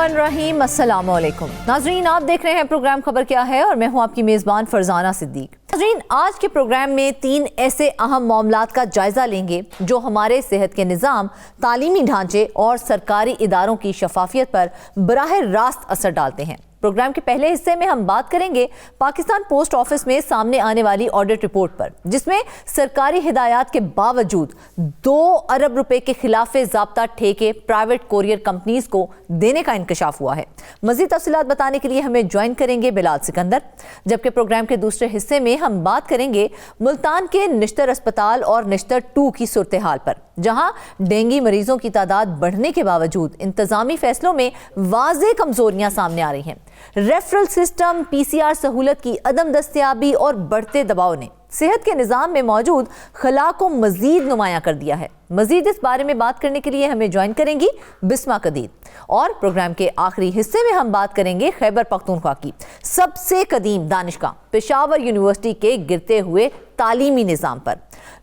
बिस्मिल्लाहिर्रहमानिर्रहीम। अस्सलाम वालेकुम नाजरीन, आप देख रहे हैं प्रोग्राम खबर क्या है और मैं हूं आपकी मेज़बान फरजाना सिद्दीक। नाजरीन, आज के प्रोग्राम में 3 ऐसे अहम मामलात का जायजा लेंगे जो हमारे सेहत के निज़ाम, तालीमी ढांचे और सरकारी इदारों की शफाफियत पर बराह रास्त असर डालते हैं। प्रोग्राम के पहले हिस्से में हम बात करेंगे पाकिस्तान पोस्ट ऑफिस में सामने आने वाली ऑडिट रिपोर्ट पर, जिसमें सरकारी हिदायत के बावजूद 2 अरब रुपए के खिलाफ ज़ाब्ता ठेके प्राइवेट कोरियर कंपनीज को देने का इंकशाफ हुआ है। मजीद तफसीलात बताने के लिए हमें ज्वाइन करेंगे बिलाल सिकंदर। जबकि प्रोग्राम के दूसरे हिस्से में हम बात करेंगे मुल्तान के निश्तर अस्पताल और निश्तर 2 की सूरत हाल पर, जहां डेंगू मरीजों की तादाद बढ़ने के बावजूद इंतजामी फैसलों में वाज़ेह कमजोरियां सामने आ रही हैं। रेफरल सिस्टम, PCR सहूलत की अदम दस्तयाबी और बढ़ते दबाव ने सेहत के निज़ाम में मौजूद खला को मजीद नुमाया कर दिया है। मजीद इस बारे में बात करने के लिए हमें ज्वाइन करेंगी बिस्मा कदीर। और प्रोग्राम के आखिरी हिस्से में हम बात करेंगे खैबर पख्तूनख्वा की सबसे कदीम दानिशगाह पेशावर यूनिवर्सिटी के गिरते हुए तालीमी निज़ाम पर।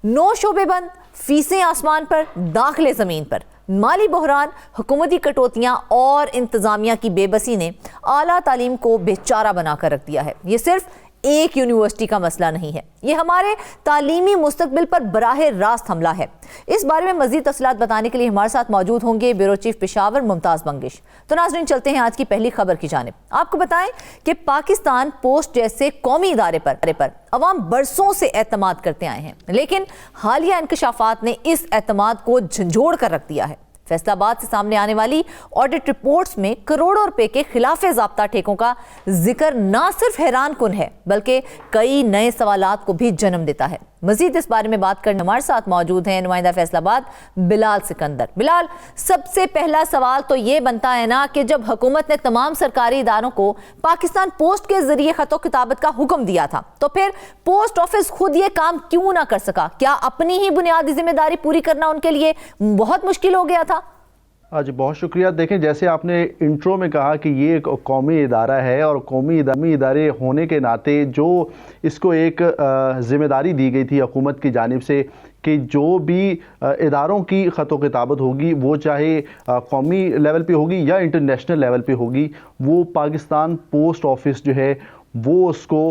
9 शोबे बंद, फीसें आसमान पर, दाखिले ज़मीन पर, माली बहरान, हुकूमती कटौतियाँ और इंतज़ामिया की बेबसी ने आला तालीम को बेचारा बनाकर रख दिया है। ये सिर्फ एक यूनिवर्सिटी का मसला नहीं है, ये हमारे तालीमी मुस्तकबिल पर बराह रास्त हमला है। इस बारे में मजीद तफसीलात बताने के लिए हमारे साथ मौजूद होंगे ब्यूरो चीफ पेशावर मुमताज़ बंगिश। तो नाज़रीन, चलते हैं आज की पहली खबर की जानिब। आपको बताएं कि पाकिस्तान पोस्ट जैसे कौमी इदारे पर अवाम बरसों से एतमाद करते आए हैं, लेकिन हालिया इंकशाफात ने इस एतमाद को झंझोड़ कर रख दिया है। फैसलाबाद से सामने आने वाली ऑडिट रिपोर्ट्स में करोड़ों रुपए के खिलाफ ज़ाब्ता ठेकों का जिक्र ना सिर्फ हैरान कुन है, बल्कि कई नए सवालात को भी जन्म देता है। मजीद इस बारे में बात करने हमारे साथ मौजूद हैं नुमाइंदा फैसलाबाद बिलाल सिकंदर। बिलाल, सबसे पहला सवाल तो ये बनता है ना कि जब हुकूमत ने तमाम सरकारी इदारों को पाकिस्तान पोस्ट के जरिए खतो किताबत का हुक्म दिया था, तो फिर पोस्ट ऑफिस खुद ये काम क्यों ना कर सका? क्या अपनी ही बुनियादी जिम्मेदारी पूरी करना उनके लिए बहुत मुश्किल हो गया था? जी बहुत शुक्रिया। देखें, जैसे आपने इंट्रो में कहा कि ये एक कौमी इदारा है और कौमी इदारे होने के नाते जो इसको एक ज़िम्मेदारी दी गई थी हुकूमत की जानिब से कि जो भी इदारों की ख़तो किताबत होगी, वो चाहे कौमी लेवल पे होगी या इंटरनेशनल लेवल पे होगी, वो पाकिस्तान पोस्ट ऑफिस जो है वो उसको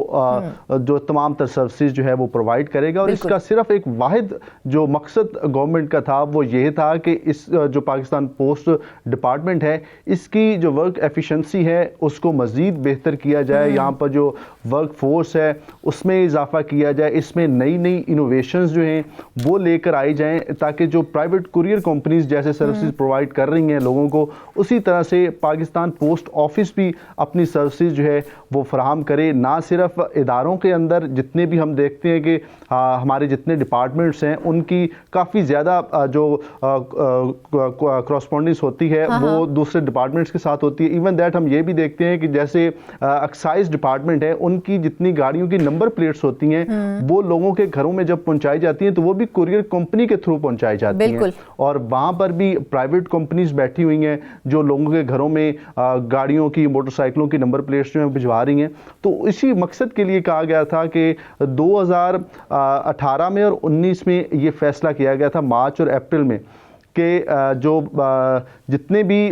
जो तमाम तर सर्विसेज जो है वो प्रोवाइड करेगा। और इसका सिर्फ एक वाहिद जो मकसद गवर्नमेंट का था वो ये था कि इस जो पाकिस्तान पोस्ट डिपार्टमेंट है, इसकी जो वर्क एफिशिएंसी है उसको मज़ीद बेहतर किया जाए। यहाँ पर जो वर्क फोर्स है उसमें इजाफा किया जाए, इसमें नई नई इनोवेशंस जो हैं वो लेकर आई जाएँ, ताकि जो प्राइवेट कुरियर कंपनीज जैसे सर्विसेज प्रोवाइड कर रही हैं लोगों को, उसी तरह से पाकिस्तान पोस्ट ऑफिस भी अपनी सर्विसेज जो है वो फराहम करे। ना सिर्फ इदारों के अंदर, जितने भी हम देखते हैं कि हमारे जितने डिपार्टमेंट्स हैं उनकी काफ़ी ज़्यादा जो क्रॉसपॉन्डेंस होती है वो दूसरे डिपार्टमेंट्स के साथ होती है। इवन दैट हम ये भी देखते हैं कि जैसे एक्साइज डिपार्टमेंट है, उनकी जितनी गाड़ियों की नंबर प्लेट्स होती हैं वो लोगों के घरों में जब पहुंचाई जाती हैं तो वो भी कुरियर कंपनी के थ्रू पहुंचाई जाती हैं, और वहाँ पर भी प्राइवेट कंपनीज बैठी हुई हैं जो लोगों के घरों में गाड़ियों की, मोटरसाइकिलों की नंबर प्लेट्स जो है भिजवा रही हैं। तो इसी मकसद के लिए कहा गया था कि 2018 में और 19 में ये फैसला किया गया था, मार्च और अप्रैल में, कि जो जितने भी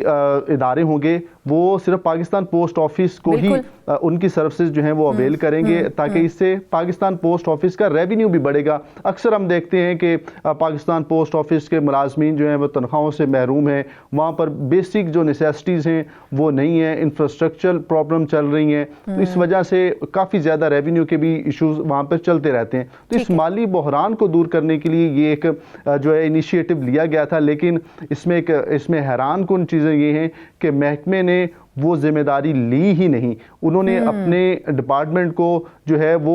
इदारे होंगे वो सिर्फ पाकिस्तान पोस्ट ऑफिस को ही उनकी सर्विसेज जो हैं वो अवेल करेंगे, ताकि इससे पाकिस्तान पोस्ट ऑफिस का रेवेन्यू भी बढ़ेगा। अक्सर हम देखते हैं कि पाकिस्तान पोस्ट ऑफिस के मुलाजमीन जो हैं वो तनख्वाहों से महरूम हैं, वहाँ पर बेसिक जो नेसेसिटीज़ हैं वो नहीं है, इंफ्रास्ट्रक्चर प्रॉब्लम चल रही हैं, तो इस वजह से काफ़ी ज़्यादा रेवेन्यू के भी इशूज़ वहाँ पर चलते रहते हैं। तो इस माली बहरान को दूर करने के लिए ये एक जो है इनिशिएटिव लिया गया था, लेकिन इसमें हैरान कुन चीज़ें ये हैं कि महकमे ने वो जिम्मेदारी ली ही नहीं। उन्होंने अपने डिपार्टमेंट को जो है वो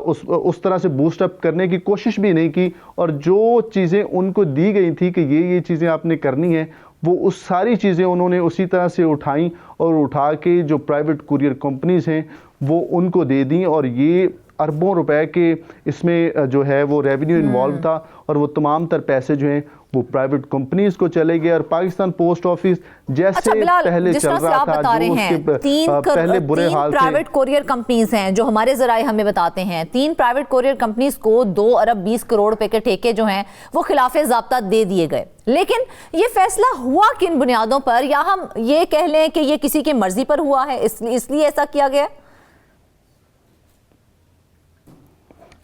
उस तरह से बूस्ट अप करने की कोशिश भी नहीं की, और जो चीज़ें उनको दी गई थी कि ये चीज़ें आपने करनी है, वो उस सारी चीज़ें उन्होंने उसी तरह से उठाई और उठा के जो प्राइवेट कुरियर कंपनीज हैं वो उनको दे दी। और ये अरबों रुपए के इसमें जो है वो रेवेन्यू इन्वॉल्व था, और वो तमाम तर पैसे जो हैं वो प्राइवेट कंपनीज को चले गए। और पाकिस्तान पोस्ट ऑफिस जैसे पहले चल रहा था, जो उसके पहले बुरे हाल थे। प्राइवेट कोरियर कंपनीज हैं जो हमारे जराए हमें बताते हैं, 3 प्राइवेट कोरियर कंपनीज को 2 अरब 20 करोड़ रुपए के ठेके जो हैं वो खिलाफे ज़ाब्ता दे दिए गए। लेकिन ये फैसला हुआ किन बुनियादों पर, या हम ये कह लें कि ये किसी की मर्जी पर हुआ है, इसलिए ऐसा किया गया?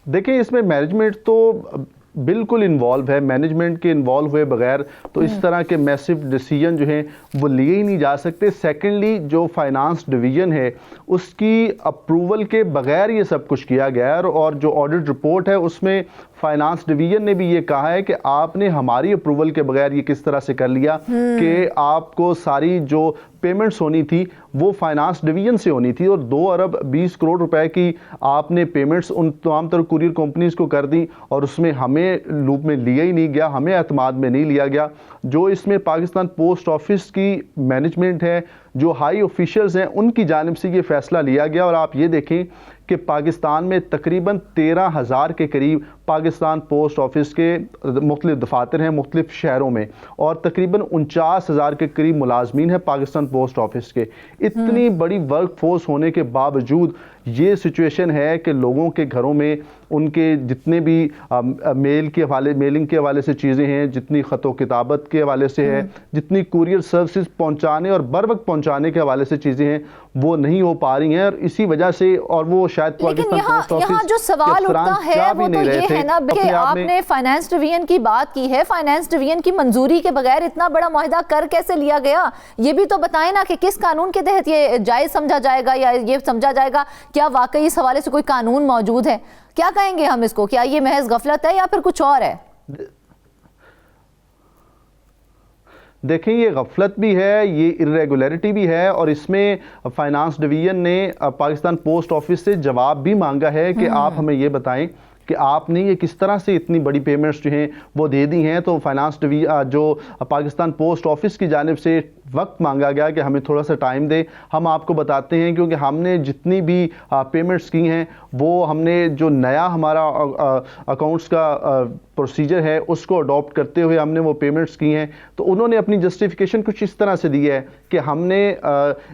देखिए, इसमें मैनेजमेंट तो बिल्कुल इन्वॉल्व है। मैनेजमेंट के इन्वॉल्व हुए बगैर तो इस तरह के मैसिव डिसीजन जो हैं वो लिए ही नहीं जा सकते। सेकेंडली, जो फाइनेंस डिवीज़न है उसकी अप्रूवल के बगैर ये सब कुछ किया गया है, और जो ऑडिट रिपोर्ट है उसमें फाइनेंस डिवीज़न ने भी ये कहा है कि आपने हमारी अप्रूवल के बगैर ये किस तरह से कर लिया कि आपको सारी जो पेमेंट्स होनी थी वो फाइनेंस डिवीज़न से होनी थी, और 2 अरब 20 करोड़ रुपए की आपने पेमेंट्स उन तमाम तरह कुरियर कंपनीज को कर दी, और उसमें हमें लूप में लिया ही नहीं गया, हमें एतमाद में नहीं लिया गया। जो इसमें पाकिस्तान पोस्ट ऑफिस की मैनेजमेंट है, जो हाई ऑफिशियल्स हैं, उनकी जानिब से ये फैसला लिया गया। और आप ये देखें कि पाकिस्तान में तकरीबन 13,000 के करीब पाकिस्तान पोस्ट ऑफिस के मुख्तलिफ दफातर हैं मुख्तलिफ शहरों में, और तकरीबन 49,000 के करीब मुलाजमीन हैं पाकिस्तान पोस्ट ऑफिस के। इतनी बड़ी वर्क फोर्स होने के बावजूद ये सिचुएशन है कि लोगों के घरों में उनके जितने भी मेलिंग के हवाले से चीज़ें हैं, जितनी ख़तो किताबत के हवाले से है, जितनी कुरियर सर्विसेज पहुंचाने और बर वक्त पहुंचाने के हवाले से चीज़ें हैं, वो नहीं हो पा रही हैं। और इसी वजह से, और वो शायद पाकिस्तान पोस्ट ऑफिस यहाँ जो सवाल उठता है वो तो ये है ना कि आपने फाइनेंस डिवीजन की बात की है, फाइनेंस डिवीजन की मंजूरी के बगैर इतना बड़ा मुआहदा कर कैसे लिया गया? ये भी तो बताएं ना कि किस कानून के तहत ये जायज समझा जाएगा, या ये समझा जाएगा क्या वाकई इस हवाले से कोई कानून मौजूद है? क्या कहेंगे हम इसको? क्या ये महज गफलत है या फिर कुछ और है? देखें, ये गफलत भी है, ये इरेगुलरिटी भी है, और इसमें फाइनेंस डिवीजन ने पाकिस्तान पोस्ट ऑफिस से जवाब भी मांगा है कि आप हमें ये बताएं कि आपने ये किस तरह से इतनी बड़ी पेमेंट्स जो हैं वो दे दी हैं। तो फाइनेंस जो पाकिस्तान पोस्ट ऑफिस की जानिब से वक्त मांगा गया कि हमें थोड़ा सा टाइम दे, हम आपको बताते हैं, क्योंकि हमने जितनी भी पेमेंट्स की हैं वो हमने जो नया हमारा अकाउंट्स का प्रोसीजर है उसको अडॉप्ट करते हुए हमने वो पेमेंट्स की हैं। तो उन्होंने अपनी जस्टिफिकेशन कुछ इस तरह से दी है कि हमने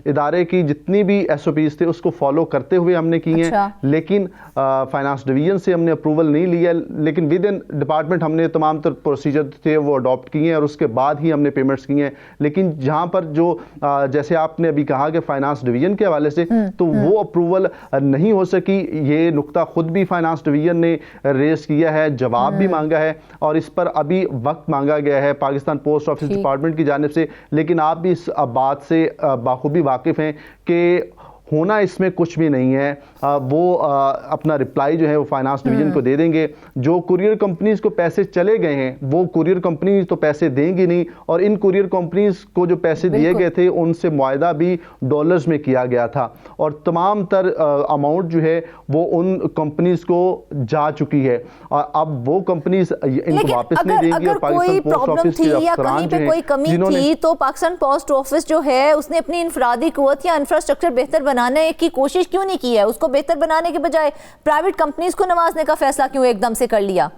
इदारे की जितनी भी SOPs थे उसको फॉलो करते हुए हमने की हैं, लेकिन फाइनेंस डिवीजन से हमने अप्रूवल नहीं लिया, लेकिन विद इन डिपार्टमेंट हमने तमाम तर प्रोसीजर थे वो अडॉप्ट किए हैं, और उसके बाद ही हमने पेमेंट्स की हैं। लेकिन जहाँ पर जो जैसे आपने अभी कहा कि फाइनेंस डिवीजन के हवाले से, तो वो अप्रूवल नहीं हो सकी। ये नुक्ता खुद भी फाइनेंस डिवीजन ने रेज किया है, जवाब भी मांगा है, और इस पर अभी वक्त मांगा गया है पाकिस्तान पोस्ट ऑफिस डिपार्टमेंट की जानिब से। लेकिन आप भी इस बात से बाखूबी वाकिफ हैं कि होना इसमें कुछ भी नहीं है। वो अपना रिप्लाई जो है वो फाइनेंस डिवीजन को दे देंगे। जो कुरियर कंपनीज को पैसे चले गए हैं वो कुरियर कंपनीज तो पैसे देंगी नहीं, और इन कुरियर कंपनीज को जो पैसे दिए गए थे उनसे मुआहदा भी डॉलर्स में किया गया था, और तमाम तर अमाउंट जो है वो उन कंपनीज को जा चुकी है, और अब वो कंपनीज इनको वापस नहीं देंगी। और पाकिस्तान पोस्ट ऑफिस के अफसरान जो हैं जिन्होंने तो पाकिस्तान पोस्ट ऑफिस जो है उसने अपनी इनफरादी कुव्वत या इंफ्रास्ट्रक्चर बेहतर बनाने की कोशिश क्यों नहीं की है? उसको बेहतर बनाने के बजाय प्राइवेट कंपनीज को नवाजने का फैसला क्यों एकदम से कर लिया?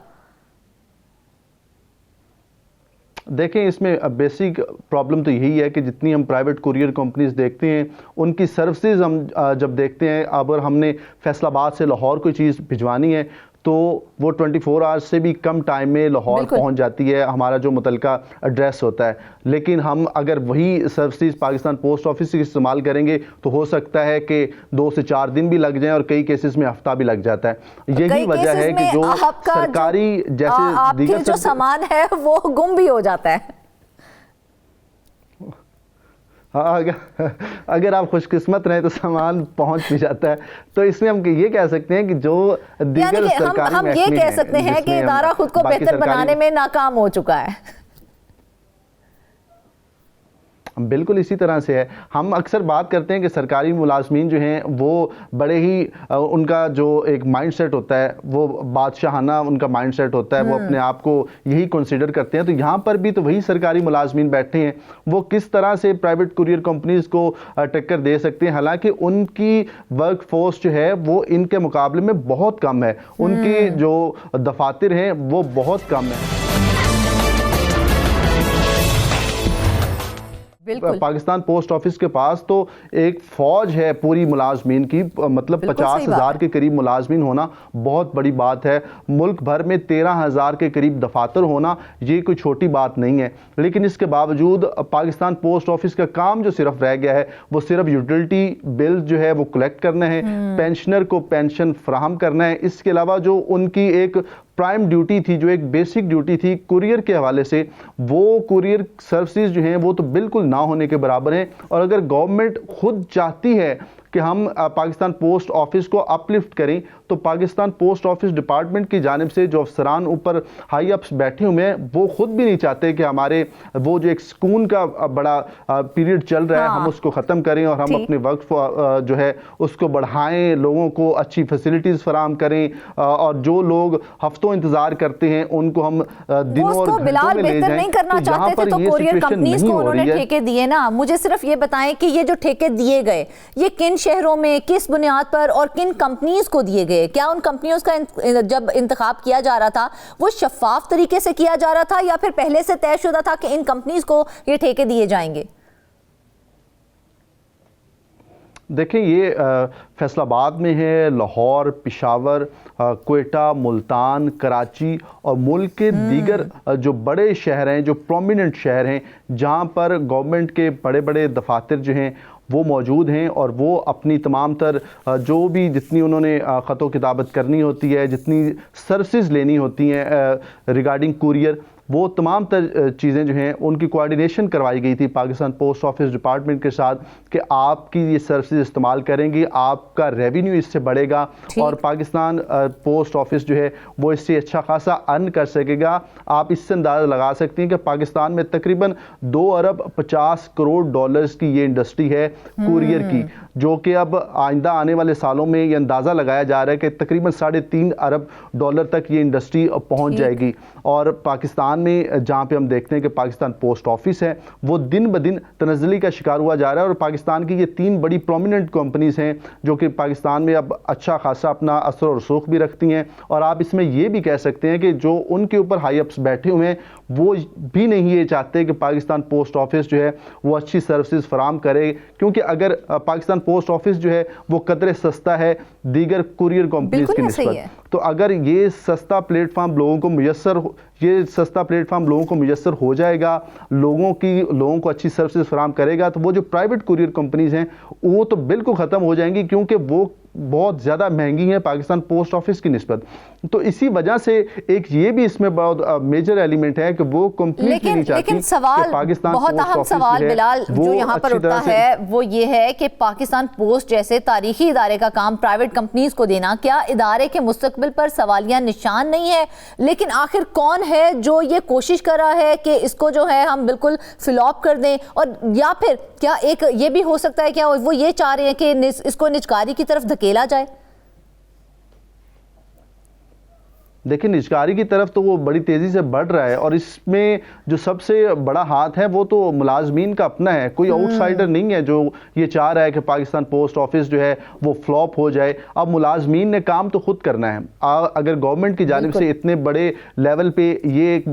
देखें, इसमें बेसिक प्रॉब्लम तो यही है कि जितनी हम प्राइवेट कुरियर कंपनीज देखते हैं उनकी सर्विसेज हम जब देखते हैं, अगर हमने फैसलाबाद से लाहौर कोई चीज़ भिजवानी है तो वो 24 आवर्स से भी कम टाइम में लाहौर पहुंच जाती है, हमारा जो मुतलका एड्रेस होता है। लेकिन हम अगर वही सर्विसेज पाकिस्तान पोस्ट ऑफिस से इस्तेमाल करेंगे तो हो सकता है कि 2 से 4 दिन भी लग जाएं, और कई केसेस में हफ्ता भी लग जाता है। यही वजह है कि जो सरकारी जैसे दीगर जो सामान है वो गुम भी हो जाता है। अगर आप खुशकिस्मत रहे तो सामान पहुंच भी जाता है। तो इसमें हम ये कह सकते हैं कि जो दीगर सरकारी हम ये कह सकते हैं कि इदारा खुद को बेहतर बनाने में नाकाम हो चुका है। बिल्कुल इसी तरह से है। हम अक्सर बात करते हैं कि सरकारी मुलाजमीन जो हैं वो बड़े ही उनका जो एक माइंडसेट होता है वो बादशाहाना उनका माइंडसेट होता है, वो अपने आप को यही कंसीडर करते हैं। तो यहाँ पर भी तो वही सरकारी मुलाजमीन बैठे हैं, वो किस तरह से प्राइवेट कुरियर कंपनीज को टक्कर दे सकते हैं, हालांकि उनकी वर्क फोर्स जो है वो इनके मुकाबले में बहुत कम है, उनकी जो दफातर हैं वो बहुत कम है। पाकिस्तान पोस्ट ऑफिस के पास तो एक फौज है पूरी मुलाजमीन की, मतलब 50,000 के करीब मुलाजमीन होना बहुत बड़ी बात है। मुल्क भर में 13,000 के करीब दफातर होना ये कोई छोटी बात नहीं है। लेकिन इसके बावजूद पाकिस्तान पोस्ट ऑफिस का काम जो सिर्फ रह गया है वो सिर्फ यूटिलिटी बिल जो है वो कलेक्ट करना है, पेंशनर को पेंशन फराहम करना है। इसके अलावा जो उनकी एक प्राइम ड्यूटी थी, जो एक बेसिक ड्यूटी थी कुरियर के हवाले से, वो कुरियर सर्विसेज जो हैं वो तो बिल्कुल ना होने के बराबर हैं। और अगर गवर्नमेंट खुद चाहती है कि हम पाकिस्तान पोस्ट ऑफिस को अपलिफ्ट करें तो पाकिस्तान पोस्ट ऑफिस डिपार्टमेंट की जानिब से जो अफसरान ऊपर हाई अप्स बैठे हुए हैं वो खुद भी नहीं चाहते कि हमारे वो जो एक सुकून का बड़ा पीरियड चल रहा है हम उसको ख़त्म करें और हम अपने वक्त जो है उसको बढ़ाएं, लोगों को अच्छी फैसिलिटीज़ फराहम करें, और जो लोग हफ्तों इंतज़ार करते हैं उनको हम दिनों और घंटों में ले जाएं। नहीं करना चाहते थे तो कुरियर कंपनीज को उन्होंने ठेके दिए ना। मुझे सिर्फ ये बताएं कि ये जो ठेके दिए गए ये किन शहरों में, किस बुनियाद पर और किन कंपनीज को दिए गए? क्या उन कंपनियों का जब इंतखाब किया जा रहा था वो शफाफ तरीके से किया जा रहा था या फिर पहले से तयशुदा था कि इन कंपनीज को ये ठेके दिए जाएंगे? देखें, ये फैसलाबाद में है, लाहौर, पेशावर, क्वेटा, मुल्तान, कराची और मुल्क के दीगर जो बड़े शहर हैं, जो प्रोमिनेंट शहर हैं, जहां पर गवर्नमेंट के बड़े बड़े दफातर जो हैं वो मौजूद हैं और वो अपनी तमाम तर जो भी जितनी उन्होंने ख़तो किताबत करनी होती है, जितनी सर्विसेज लेनी होती हैं रिगार्डिंग कुरियर, वो तमाम तर चीज़ें जो हैं उनकी कोऑर्डिनेशन करवाई गई थी पाकिस्तान पोस्ट ऑफिस डिपार्टमेंट के साथ कि आपकी ये सर्विसेज इस्तेमाल करेंगी, आपका रेवेन्यू इससे बढ़ेगा और पाकिस्तान पोस्ट ऑफिस जो है वो इससे अच्छा खासा अर्न कर सकेगा। आप इससे अंदाज़ा लगा सकते हैं कि पाकिस्तान में तकरीबन 2 अरब 50 करोड़ डॉलर्स की ये इंडस्ट्री है कुरियर की, जो कि अब आइंदा आने वाले सालों में ये अंदाज़ा लगाया जा रहा है कि तकरीबन 3.5 अरब डॉलर तक ये इंडस्ट्री पहुँच जाएगी। और पाकिस्तान में जहाँ पे हम देखते हैं कि पाकिस्तान पोस्ट ऑफिस है वो दिन ब दिन तनज़्ज़ुली का शिकार हुआ जा रहा है और पाकिस्तान की ये 3 बड़ी प्रोमिनेंट कंपनीज हैं जो कि पाकिस्तान में अब अच्छा खासा अपना असर और रसूख भी रखती हैं। और आप इसमें ये भी कह सकते हैं कि जो उनके ऊपर हाई अप्स बैठे हुए हैं वो भी नहीं ये चाहते कि पाकिस्तान पोस्ट ऑफिस जो है वो अच्छी सर्विसेज फराम करे, क्योंकि अगर पाकिस्तान पोस्ट ऑफिस जो है वो कदरे सस्ता है दीगर कुरियर कंपनीज की निस्बत, तो अगर ये सस्ता प्लेटफॉर्म लोगों को मुयस्सर हो जाएगा, लोगों को अच्छी सर्विसेज फराम करेगा, तो वो जो प्राइवेट कुरियर कंपनीज हैं वो तो बिल्कुल ख़त्म हो जाएंगी, क्योंकि वो बहुत ज़्यादा महंगी है पाकिस्तान पोस्ट ऑफिस की निस्बत। तो इसी वजह से एक ये भी इसमें बहुत मेजर एलिमेंट है कि वो कंपनी नहीं चाहती। लेकिन सवाल, पाकिस्तान बहुत अहम सवाल बिलाल जो यहाँ पर उठता है वो ये है कि पाकिस्तान पोस्ट जैसे तारीखी इदारे का काम प्राइवेट कंपनीज को देना, क्या इदारे के मुस्तकबिल पर सवालिया निशान नहीं है? लेकिन आखिर कौन है जो ये कोशिश कर रहा है कि इसको जो है हम बिल्कुल फ्लॉप कर दें? और या फिर क्या एक ये भी हो सकता है क्या वो ये चाह रहे हैं कि इसको निजकारी की तरफ धकेला जाए? देखिए, निजकारी की तरफ तो वो बड़ी तेज़ी से बढ़ रहा है और इसमें जो सबसे बड़ा हाथ है वो तो मुलाजमीन का अपना है, कोई आउटसाइडर नहीं है जो ये चाह रहा है कि पाकिस्तान पोस्ट ऑफिस जो है वो फ्लॉप हो जाए। अब मुलाजमीन ने काम तो खुद करना है। अगर गवर्नमेंट की जानिब से इतने बड़े लेवल पे ये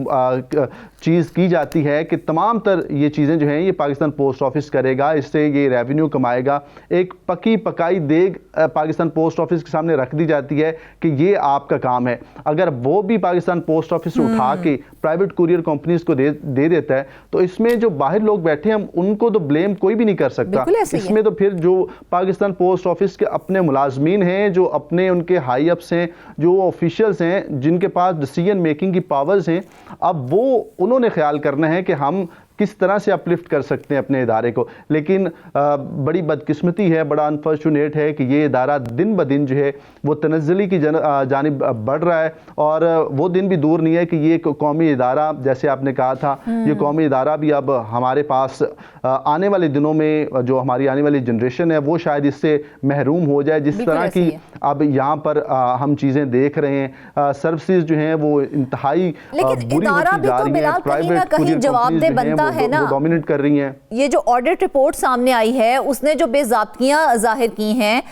चीज़ की जाती है कि तमाम तर ये चीज़ें जो हैं ये पाकिस्तान पोस्ट ऑफिस करेगा, इससे ये रेवेन्यू कमाएगा, एक पकी पकाई देग पाकिस्तान पोस्ट ऑफिस के सामने रख दी जाती है कि ये आपका काम है, अगर वो भी पाकिस्तान पोस्ट ऑफिस से उठा के प्राइवेट कुरियर कंपनीज को दे देता है तो इसमें जो बाहर लोग बैठे हैं उनको तो ब्लेम कोई भी नहीं कर सकता। इसमें तो फिर जो पाकिस्तान पोस्ट ऑफिस के अपने मुलाजमीन हैं, जो अपने उनके हाई अप्स हैं, जो ऑफिशियल्स हैं जिनके पास डिसीजन मेकिंग की पावर्स हैं, अब वो उन्होंने ख्याल करना है कि हम किस तरह से अपलिफ्ट कर सकते हैं अपने इदारे को। लेकिन बड़ी बदकिस्मती है, बड़ा अनफॉर्चुनेट है कि ये इदारा दिन ब दिन जो है वो तनज़्ज़ुली की जानिब बढ़ रहा है, और वो दिन भी दूर नहीं है कि ये कौमी इदारा, जैसे आपने कहा था, ये कौमी इदारा भी अब हमारे पास आने वाले दिनों में जो हमारी आने वाली जनरेशन है वो शायद इससे महरूम हो जाए। जिस तरह की अब यहाँ पर हम चीज़ें देख रहे हैं, सर्विसेज जो हैं वो इंतहाई बुरी होती जा रही हैं, प्राइवेट कुरियर कंपनीज है ना, डोमिनेट कर रही हैं। ये जो ऑडिट रिपोर्ट सामने आई है उसने जो बेज़ाब्तियां जाहिर की हैं,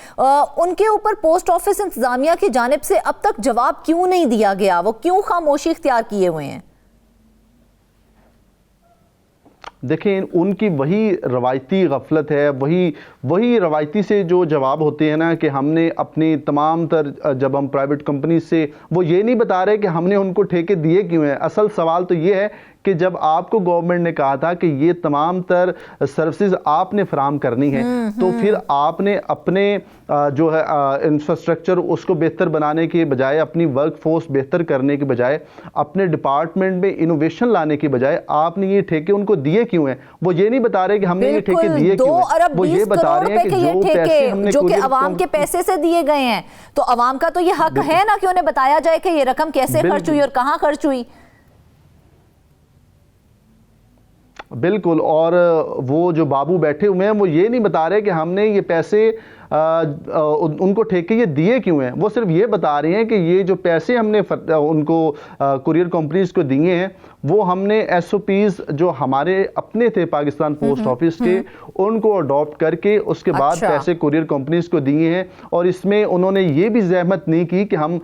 उनके ऊपर पोस्ट ऑफिस इंतजामिया की जानिब से अब तक जवाब क्यों नहीं दिया गया? वो क्यों खामोशी इख्तियार किए हुए हैं? देखें, उनकी वही रवायती गफलत है, वही रवायती से जो जवाब होते हैं ना कि हमने अपनी तमाम तर, जब हम प्राइवेट कंपनी से, वो ये नहीं बता रहे कि हमने उनको ठेके दिए क्यों हैं। असल सवाल तो ये है कि जब आपको गवर्नमेंट ने कहा था कि ये तमाम तर सर्विसेज आपने फराम करनी है, तो फिर आपने अपने जो है इंफ्रास्ट्रक्चर उसको बेहतर बनाने के बजाय, अपनी वर्क फोर्स बेहतर करने के बजाय, अपने डिपार्टमेंट में इनोवेशन लाने के बजाय आपने ये ठेके उनको दिए क्यों हैं? वो ये नहीं बता रहे कि हमने ये ठेके दिए क्यों हैं, वो ये बता रहे हैं कि जो पैसे हमने जो कि अवाम के पैसे से दिए गए हैं, तो अवाम का तो ये हक है ना कि उन्हें बताया जाए कि ये रकम कैसे खर्च हुई और कहाँ खर्च हुई। बिल्कुल, और वो जो बाबू बैठे हुए हैं वो ये नहीं बता रहे कि हमने ये पैसे उनको ठेके ये दिए क्यों हैं। वो सिर्फ ये बता रहे हैं कि ये जो पैसे हमने उनको कुरियर कंपनीज को दिए हैं वो हमने एसओपीज जो हमारे अपने थे पाकिस्तान पोस्ट ऑफिस के, उनको अडॉप्ट करके उसके बाद पैसे कुरियर कंपनीज को दिए हैं। और इसमें उन्होंने ये भी जहमत नहीं की कि हम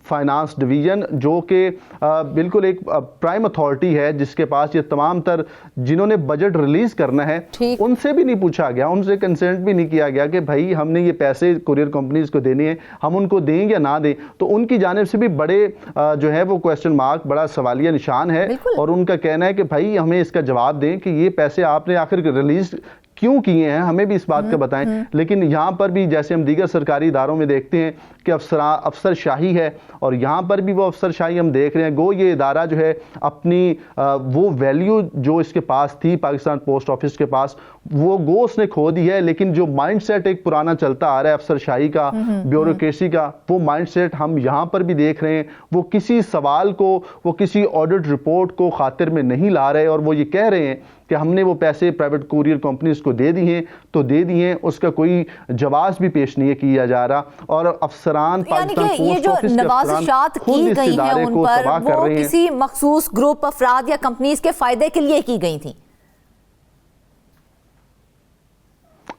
फाइनेंस डिवीजन, जो कि बिल्कुल एक प्राइम अथॉरिटी है जिसके पास ये तमाम तर, जिन्होंने बजट रिलीज करना है, उनसे भी नहीं पूछा गया, उनसे कंसेंट भी नहीं किया गया कि भाई हमने ये पैसे कुरियर कंपनीज को देने हैं, हम उनको दें या ना दें। तो उनकी जानिब से भी बड़े जो है वो क्वेश्चन मार्क, बड़ा सवालिया निशान है, और उनका कहना है कि भाई हमें इसका जवाब दें कि ये पैसे आपने आखिर रिलीज क्यों किए हैं, हमें भी इस बात का बताएं। लेकिन यहाँ पर भी जैसे हम दीगर सरकारी इदारों में देखते हैं कि अफसरशाही है, और यहाँ पर भी वो अफसरशाही हम देख रहे हैं। गो ये इदारा जो है अपनी वो वैल्यू जो इसके पास थी पाकिस्तान पोस्ट ऑफिस के पास, वो गो उसने खो दी है। लेकिन जो माइंडसेट एक पुराना चलता आ रहा है अफसरशाही का, ब्यूरोक्रेसी का, वो माइंडसेट हम यहाँ पर भी देख रहे हैं। वो किसी सवाल को, वो किसी ऑडिट रिपोर्ट को खातिर में नहीं ला रहे, और वो ये कह रहे हैं कि हमने वो पैसे प्राइवेट कुरियर कंपनीज को दे दिए तो दे दिए, उसका कोई जवाब भी पेश नहीं किया जा रहा। और अफसरान पाकिस्तान पोस्ट ऑफिस के नवाज़िशात की गई हैं उन पर, वो किसी मखसूस ग्रुप, अफराद या कंपनीज के फायदे के लिए की गई थी।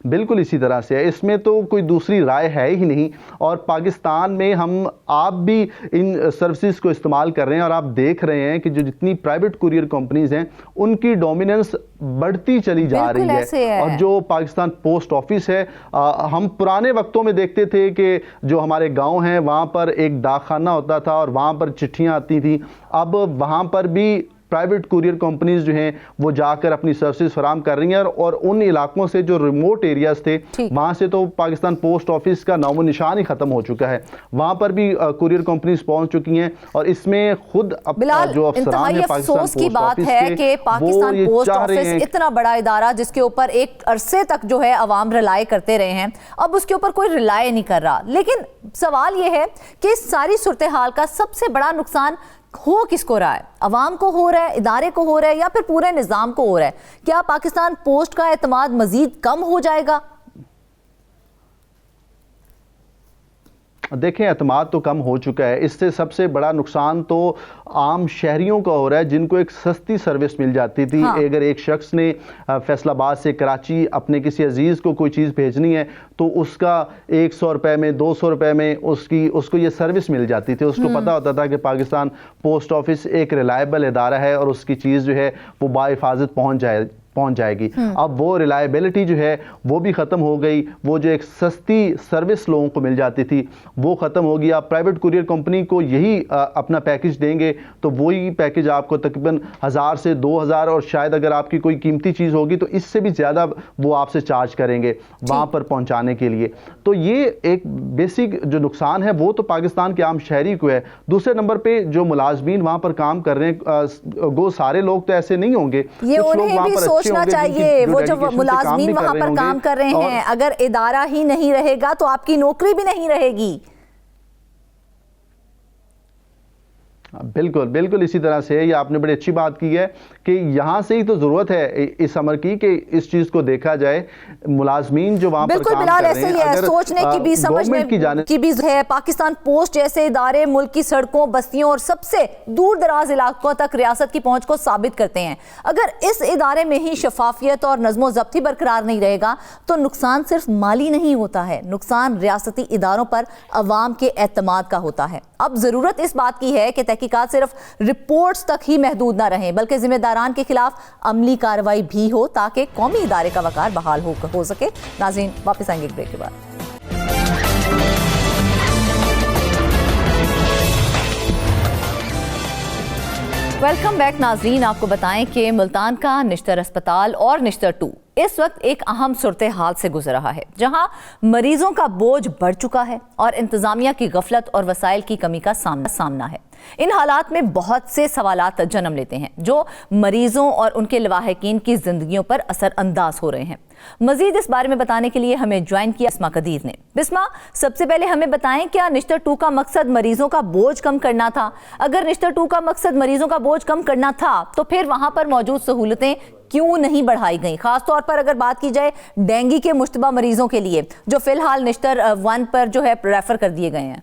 बिल्कुल इसी तरह से है, इसमें तो कोई दूसरी राय है ही नहीं। और पाकिस्तान में आप भी इन सर्विसेज को इस्तेमाल कर रहे हैं, और आप देख रहे हैं कि जो जितनी प्राइवेट कुरियर कंपनीज हैं उनकी डोमिनेंस बढ़ती चली जा रही है। और जो पाकिस्तान पोस्ट ऑफिस है, हम पुराने वक्तों में देखते थे कि जो हमारे गांव हैं वहाँ पर एक डाकखाना होता था और वहाँ पर चिट्ठियाँ आती थी। अब वहाँ पर भी प्राइवेट कुरियर कंपनीज जो हैं वो जाकर अपनी सर्विसेज फराम कर रही हैं, और उन इलाकों से जो रिमोट एरियाज थे वहाँ से तो पाकिस्तान पोस्ट ऑफिस का नामो निशान ही खत्म हो चुका है। वहाँ पर भी कुरियर कंपनीज पहुँच चुकी हैं, और इसमें खुद जो अफसरान है पाकिस्तान की बात है कि पाकिस्तान पोस्ट ऑफिस इतना बड़ा इदारा जिसके ऊपर एक अरसे तक जो है अवाम रिलाय करते रहे हैं, अब उसके ऊपर कोई रिलाय नहीं कर रहा। लेकिन सवाल यह है कि इस सारी सूरत हाल का सबसे बड़ा नुकसान हो किसको रहा है? अवाम को हो रहा है, इदारे को हो रहा है, या फिर पूरे निज़ाम को हो रहा है? क्या पाकिस्तान पोस्ट का एतमाद मजीद कम हो जाएगा? देखें, एतमाद तो कम हो चुका है। इससे सबसे बड़ा नुकसान तो आम शहरियों का हो रहा है, जिनको एक सस्ती सर्विस मिल जाती थी। अगर एक शख्स ने फैसलाबाद से कराची अपने किसी अजीज़ को कोई चीज़ भेजनी है तो उसका 100 रुपये में, 200 रुपये में उसको ये सर्विस मिल जाती थी। उसको पता होता था कि पाकिस्तान पोस्ट ऑफिस एक रिलायबल इदारा है और उसकी चीज़ जो है वो बाहिफाजत पहुंच जाएगी। अब वो रिलायबिलिटी जो है वो भी ख़त्म हो गई, वो जो एक सस्ती सर्विस लोगों को मिल जाती थी वो ख़त्म होगी। आप प्राइवेट कुरियर कंपनी को यही अपना पैकेज देंगे तो वही पैकेज आपको तकरीबन 1000 से 2000 और शायद अगर आपकी कोई कीमती चीज़ होगी तो इससे भी ज़्यादा वो आपसे चार्ज करेंगे वहाँ पर पहुँचाने के लिए। तो ये एक बेसिक जो नुकसान है वो तो पाकिस्तान के आम शहरी को है। दूसरे नंबर पे जो मुलाजमीन वहाँ पर काम कर रहे हैं वो सारे लोग तो ऐसे नहीं होंगे, ये उन्हें भी सोचना चाहिए। वो जो मुलाजमीन वहाँ पर काम कर रहे हैं, अगर इदारा ही नहीं रहेगा तो आपकी नौकरी भी नहीं रहेगी। बिल्कुल बिल्कुल इसी तरह से ये आपने बड़ी अच्छी बात की है कि यहाँ से ही तो ज़रूरत है इस अमर की कि इस चीज़ को देखा जाए। मुलाजमीन जो वहाँ पर काम कर रहे हैं, अगर सोचने की भी समझने की भी है, पाकिस्तान पोस्ट जैसे इदारे मुल्क की सड़कों, बस्तियों और सबसे दूर दराज इलाकों तक रियासत की पहुंच को साबित करते हैं। अगर इस इदारे में ही शफाफियत और नज़्मो ज़ब्ती बरकरार नहीं रहेगा तो नुकसान सिर्फ माली नहीं होता है, नुकसान रियासती इदारों पर अवाम के एतमाद का होता है। अब ज़रूरत इस बात की है कि तहकीकात सिर्फ रिपोर्ट्स तक ही महदूद ना रहें बल्कि जिम्मेदारान के खिलाफ अमली कार्रवाई भी हो ताकि कौमी इदारे का वकार बहाल हो सके। नाज़रीन, वापस आएंगे ब्रेक के बाद। वेलकम बैक नाज़रीन। आपको बताएं कि मुल्तान का निश्तर अस्पताल और निश्तर 2 इस वक्त एक अहम सूरत हाल से गुजर रहा है, जहां मरीजों का बोझ बढ़ चुका है और इंतजामिया की गफलत और वसाइल की कमी का सामना है। इन हालात में बहुत से सवालात जन्म लेते हैं जो मरीजों और उनके लवाहिकीन की जिंदगियों पर असर अंदाज हो रहे हैं। मजीद इस बारे में बताने के लिए हमें ज्वाइन किया बिस्मा कदीर ने। बिस्मा, सबसे पहले हमें बताएं, क्या निश्तर 2 का मकसद मरीजों का बोझ कम करना था? अगर निश्तर 2 का मकसद मरीजों का बोझ कम करना था तो फिर वहां पर मौजूद सहूलतें क्यों नहीं बढ़ाई गई? खासतौर पर अगर बात की जाए डेंगू के मुश्तबा मरीजों के लिए जो फिलहाल निश्तर 1 पर जो है रेफर कर दिए गए हैं।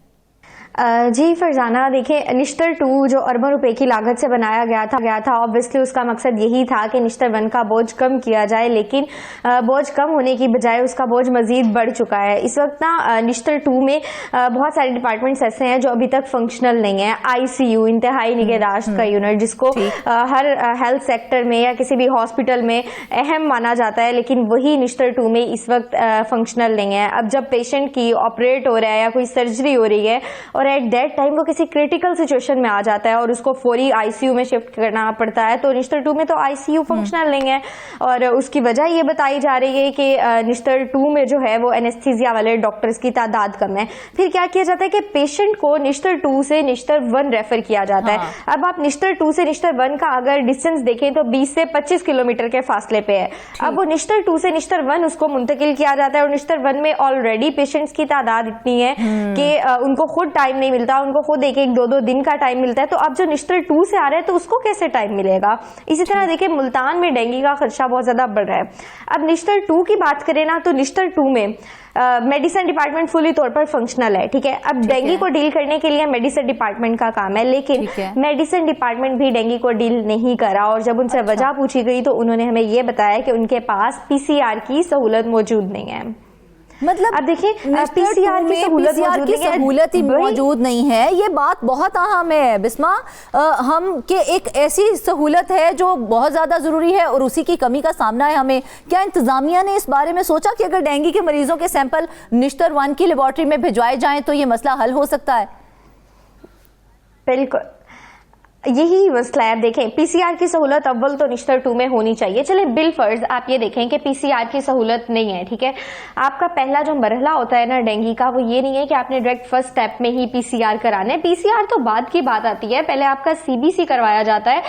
जी फरजाना, देखिए निश्तर 2 जो अरबों रुपए की लागत से बनाया गया था ऑब्वियसली उसका मकसद यही था कि निश्तर 1 का बोझ कम किया जाए, लेकिन बोझ कम होने की बजाय उसका बोझ मजीद बढ़ चुका है। इस वक्त ना निश्तर 2 में बहुत सारे डिपार्टमेंट्स ऐसे हैं जो अभी तक फंक्शनल नहीं है। ICU, इंतहाई निगहदाश्त का यूनिट, जिसको हर हेल्थ सेक्टर में या किसी भी हॉस्पिटल में अहम माना जाता है, लेकिन वही निश्तर 2 में इस वक्त फंक्शनल नहीं है। अब जब पेशेंट की ऑपरेट हो रहा है या कोई सर्जरी हो रही है और एट दैट टाइम वो किसी क्रिटिकल सिचुएशन में आ जाता है और उसको फौरी ICU में शिफ्ट करना पड़ता है, तो निश्तर 2 में तो ICU फंक्शनल नहीं है। और उसकी वजह ये बताई जा रही है कि निश्तर 2 में जो है वो एनेस्थीसिया वाले डॉक्टर्स की तादाद कम है। फिर क्या किया जाता है कि पेशेंट को निश्तर 2 से निश्तर 1 रेफर किया जाता है। अब आप निश्तर 2 से निश्तर 1 का अगर डिस्टेंस देखें तो 20 से 25 किलोमीटर के फासले पे है। अब वो निश्तर 2 से निश्तर 1 उसको मुंतकिल किया जाता है और निश्तर 1 में ऑलरेडी पेशेंट्स की तादाद इतनी है कि उनको खुद टाइम नहीं मिलता, उनको खुद एक 2 दिन का टाइम मिलता है। तो अब जो निश्तर 2 से आ रहा है तो उसको कैसे टाइम मिलेगा? इसी तरह देखिए मुल्तान में डेंगू का खदशा बहुत ज्यादा बढ़ रहा है। अब निश्तर 2 की बात करें ना तो निश्तर 2 में मेडिसिन डिपार्टमेंट फुली तौर पर फंक्शनल है, ठीक है। अब डेंगू को डील करने के लिए मेडिसिन डिपार्टमेंट का काम है, लेकिन मेडिसिन डिपार्टमेंट भी डेंगू को डील नहीं करा। और जब उनसे वजह पूछी गई तो उन्होंने हमें ये बताया कि उनके पास PCR की सहूलत मौजूद नहीं है। मतलब अब देखिए PCR की सहूलत ही मौजूद नहीं है, ये बात बहुत अहम है बिस्मा। हम के एक ऐसी सहूलत है जो बहुत ज़्यादा ज़रूरी है और उसी की कमी का सामना है हमें। क्या इंतज़ामिया ने इस बारे में सोचा कि अगर डेंगू के मरीजों के सैंपल निश्तर 1 की लेबॉर्ट्री में भिजवाए जाएं तो ये मसला हल हो सकता है? बिल्कुल यही मसला है। देखें PCR की सहूलत अव्वल तो निश्तर 2 में होनी चाहिए। चले बिल फर्ज आप ये देखें कि PCR की सहूलत नहीं है, ठीक है। आपका पहला जो मरहला होता है ना डेंगू का, वो ये नहीं है कि आपने डायरेक्ट फर्स्ट स्टेप में ही PCR कराना है। PCR तो बाद की बात आती है। पहले आपका CBC करवाया जाता है,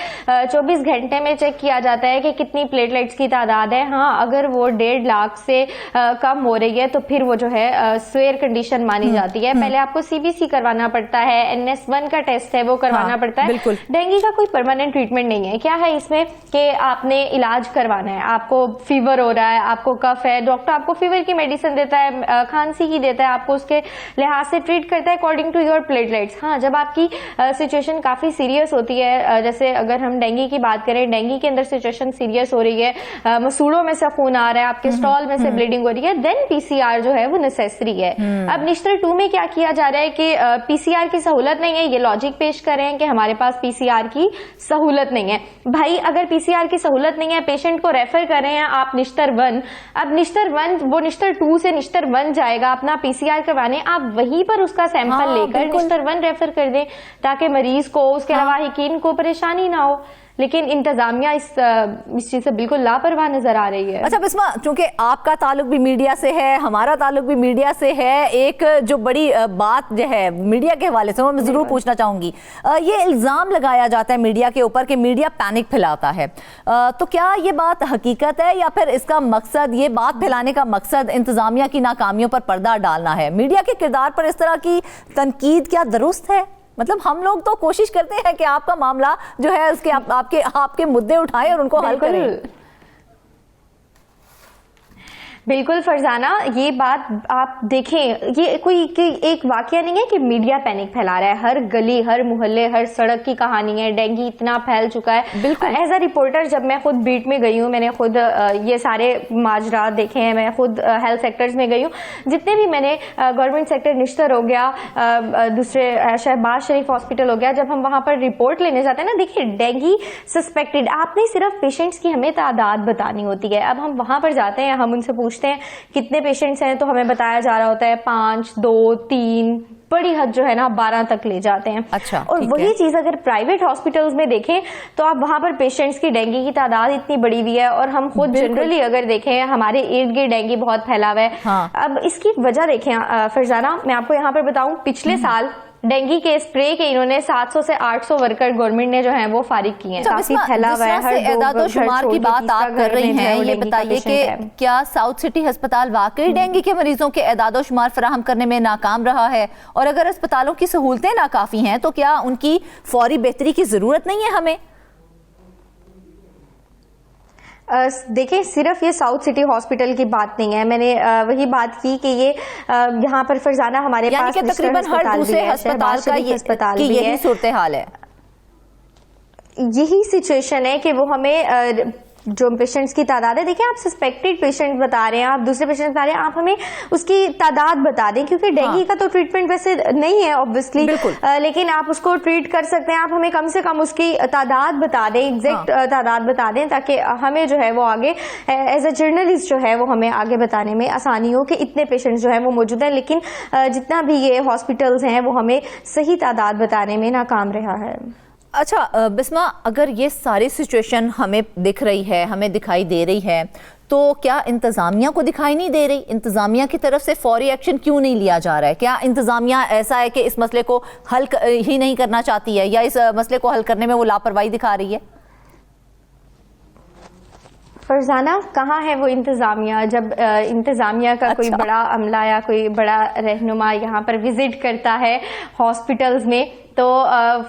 24 घंटे में चेक किया जाता है कि कितनी प्लेटलेट्स की तादाद है। हाँ, अगर वो 1.5 लाख से कम हो रही है तो फिर वो जो है स्वेयर कंडीशन मानी जाती है। पहले आपको CBC करवाना पड़ता है, NS1 का टेस्ट है वो करवाना पड़ता है। डेंगू का कोई परमानेंट ट्रीटमेंट नहीं है। क्या है इसमें कि आपने इलाज करवाना है, आपको फीवर हो रहा है, आपको कफ है, डॉक्टर आपको फीवर की मेडिसिन देता है, खांसी की देता है, आपको उसके लिहाज से ट्रीट करता है अकॉर्डिंग टू योर प्लेटलेट्स। हाँ, जब आपकी सिचुएशन काफी सीरियस होती है, जैसे अगर हम डेंगू की बात करें, डेंगू के अंदर सिचुएशन सीरियस हो रही है, मसूड़ों में से खून आ रहा है, आपके स्टॉल में से ब्लीडिंग हो रही है, देन PCR जो है वो नेसेसरी है। अब निश्तर 2 में क्या किया जा रहा है कि PCR की सहूलत नहीं है, ये लॉजिक पेश कर रहे हैं कि हमारे पास पीसीआर की सहूलत नहीं है। भाई अगर पीसीआर की सहूलत नहीं है, पेशेंट को रेफर कर रहे हैं आप निश्तर 1, अब निश्तर 1 वो निश्तर 2 से निश्तर 1 जाएगा अपना पीसीआर करवाने, आप वहीं पर उसका सैंपल लेकर निश्तर 1 रेफर कर दें ताकि मरीज को, उसके लवाहिकीन को परेशानी ना हो। लेकिन इंतजामिया इस चीज से बिल्कुल लापरवाह नजर आ रही है। अच्छा बिस्मा, चूंकि आपका ताल्लुक भी मीडिया से है, हमारा ताल्लुक भी मीडिया से है, एक जो बड़ी बात जो है मीडिया के हवाले से वो मैं जरूर पूछना चाहूंगी। ये इल्जाम लगाया जाता है मीडिया के ऊपर कि मीडिया पैनिक फैलाता है, तो क्या ये बात हकीकत है या फिर इसका मकसद, ये बात फैलाने का मकसद इंतजामिया की नाकामियों पर पर्दा डालना है? मीडिया के किरदार पर इस तरह की तनकीद क्या दुरुस्त है? मतलब हम लोग तो कोशिश करते हैं कि आपका मामला जो है उसके आपके मुद्दे उठाएं और उनको हल करें। बिल्कुल फरजाना, ये बात आप देखें, ये कोई एक वाकया नहीं है कि मीडिया पैनिक फैला रहा है। हर गली, हर मोहल्ले, हर सड़क की कहानी है। डेंगू इतना फैल चुका है। बिल्कुल एज अ रिपोर्टर जब मैं खुद बीट में गई हूँ, मैंने खुद ये सारे माजरात देखे हैं, मैं खुद हेल्थ सेक्टर्स में गई हूँ। जितने भी मैंने गवर्नमेंट सेक्टर निश्तर हो गया, दूसरे शहबाज शरीफ हॉस्पिटल हो गया, जब हम वहाँ पर रिपोर्ट लेने जाते हैं ना, देखिए डेंगू सस्पेक्टेड, आपने सिर्फ पेशेंट्स की हमें तादाद बतानी होती है। अब हम वहाँ पर जाते हैं, हम उनसे पूछते हैं कितने पेशेंट्स हैं, तो हमें बताया जा रहा होता है 5, 2, 3, बड़ी हद जो है ना 12 तक ले जाते हैं। अच्छा, और वही चीज अगर प्राइवेट हॉस्पिटल्स में देखें तो आप वहां पर पेशेंट्स की डेंगू की तादाद इतनी बड़ी हुई है, और हम खुद जनरली अगर देखें हमारे इर्द गिर्द डेंगू बहुत फैला हुआ है। हाँ। अब इसकी वजह देखें फरजाना, मैं आपको यहाँ पर बताऊं, पिछले साल डेंगू के स्प्रे के इन्होंने 700 से 800 वर्कर गवर्नमेंट ने जो है वो फारिग किए हैं। काफी फैला हुआ है। हर एदादो शुमार की बात आप कर रही हैं, ये बताइए कि क्या साउथ सिटी अस्पताल वाकई डेंगू के मरीजों के एदादो शुमार फराहम करने में नाकाम रहा है? और अगर अस्पतालों की सहूलतें नाकाफी हैं तो क्या उनकी फौरी बेहतरी की जरूरत नहीं है हमें? देखिए सिर्फ ये साउथ सिटी हॉस्पिटल की बात नहीं है, मैंने वही बात की कि ये यहाँ पर फरजाना हमारे पास तकरीबन हर दूसरे अस्पताल का यही सूरत हाल है, यही सिचुएशन है कि वो हमें जो पेशेंट्स की तादाद है, देखिए आप सस्पेक्टेड पेशेंट बता रहे हैं, आप दूसरे पेशेंट बता रहे हैं, आप हमें उसकी तादाद बता दें, क्योंकि डेंगू का तो ट्रीटमेंट वैसे नहीं है ऑब्वियसली, लेकिन आप उसको ट्रीट कर सकते हैं। आप हमें कम से कम उसकी तादाद बता दें, एग्जैक्ट तादाद बता दें, ताकि हमें जो है वो आगे एज अ जर्नलिस्ट जो है वो हमें आगे बताने में आसानी हो कि इतने पेशेंट्स जो है वो मौजूद हैं। लेकिन जितना भी ये हॉस्पिटल्स हैं वो हमें सही तादाद बताने में नाकाम रहा है। अच्छा बिस्मा, अगर ये सारी सिचुएशन हमें दिख रही है, हमें दिखाई दे रही है, तो क्या इंतज़ामिया को दिखाई नहीं दे रही? इंतज़ामिया की तरफ से फौरी एक्शन क्यों नहीं लिया जा रहा है? क्या इंतज़ामिया ऐसा है कि इस मसले को हल ही नहीं करना चाहती है, या इस मसले को हल करने में वो लापरवाही दिखा रही है? फरजाना, कहाँ है वो इंतजामिया? जब इंतजामिया का कोई बड़ा अमला या कोई बड़ा रहनुमा यहाँ पर विजिट करता है हॉस्पिटल्स में, तो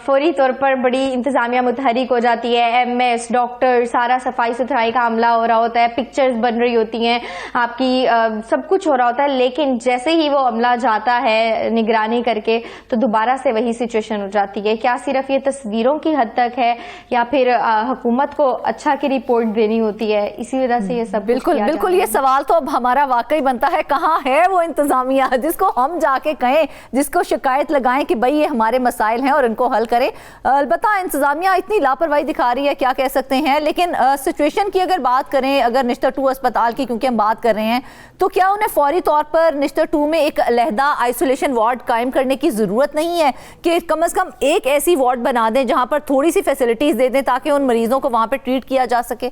फौरी तौर पर बड़ी इंतजामिया मुतहरिक हो जाती है। एमएस, डॉक्टर, सारा सफाई सुथराई का अमला हो रहा होता है, पिक्चर्स बन रही होती हैं, आपकी सब कुछ हो रहा होता है। लेकिन जैसे ही वो अमला जाता है निगरानी करके, तो दोबारा से वही सिचुएशन हो जाती है। क्या सिर्फ ये तस्वीरों की हद तक है, या फिर हुकूमत को अच्छा की रिपोर्ट देनी होती है? इसी वजह से ये सब बिल्कुल ये सवाल तो अब हमारा वाकई बनता है, कहाँ है वो इंतजामिया जिसको हम जाके कहें, जिसको शिकायत लगाएं कि भाई ये हमारे मसाइल हैं और इनको हल करें। अलबत्ता इंतजामिया इतनी लापरवाही दिखा रही है, क्या कह सकते हैं। लेकिन सिचुएशन की अगर बात करें, अगर निश्तर 2 अस्पताल की क्योंकि हम बात कर रहे हैं, तो क्या उन्हें फौरी तौर पर निश्तर 2 में एक अलहदा आइसोलेशन वार्ड कायम करने की जरूरत नहीं है कि कम से कम एक ऐसी वार्ड बना दें जहां पर थोड़ी सी फैसिलिटीज दे दें ताकि उन मरीजों को वहां पर ट्रीट किया जा सके?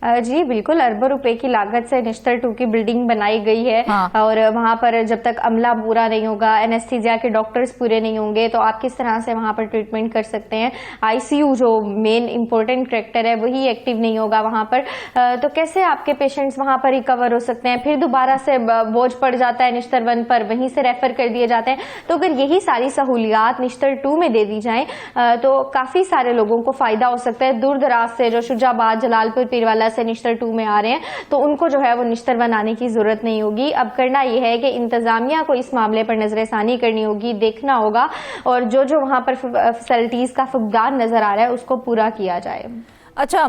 जी बिल्कुल, अरबों रुपए की लागत से निश्तर 2 की बिल्डिंग बनाई गई है। हाँ। और वहां पर जब तक अमला पूरा नहीं होगा, एनेस्थीसिया के डॉक्टर्स पूरे नहीं होंगे, तो आप किस तरह से वहां पर ट्रीटमेंट कर सकते हैं? आईसीयू जो मेन इंपॉर्टेंट करेक्टर है वही एक्टिव नहीं होगा वहां पर, तो कैसे आपके पेशेंट्स वहां पर रिकवर हो सकते हैं? फिर दोबारा से बोझ पड़ जाता है निश्तर 1 पर, वहीं से रेफर कर दिए जाते हैं। तो अगर यही सारी सहूलियात निश्तर 2 में दे दी जाए तो काफी सारे लोगों को फायदा हो सकता है। दूर दराज से जो शुजाबाद, जलालपुर, पीरवाला से निश्तर 2 में आ रहे हैं, तो उनको जो है वो निश्तर 1 आने की जरूरत नहीं होगी। अब करना यह है कि इंतजामिया को इस मामले पर नजरसानी करनी होगी, देखना होगा, और जो जो वहां पर फैसिलिटीज का फुकदान नजर आ रहा है उसको पूरा किया जाए। अच्छा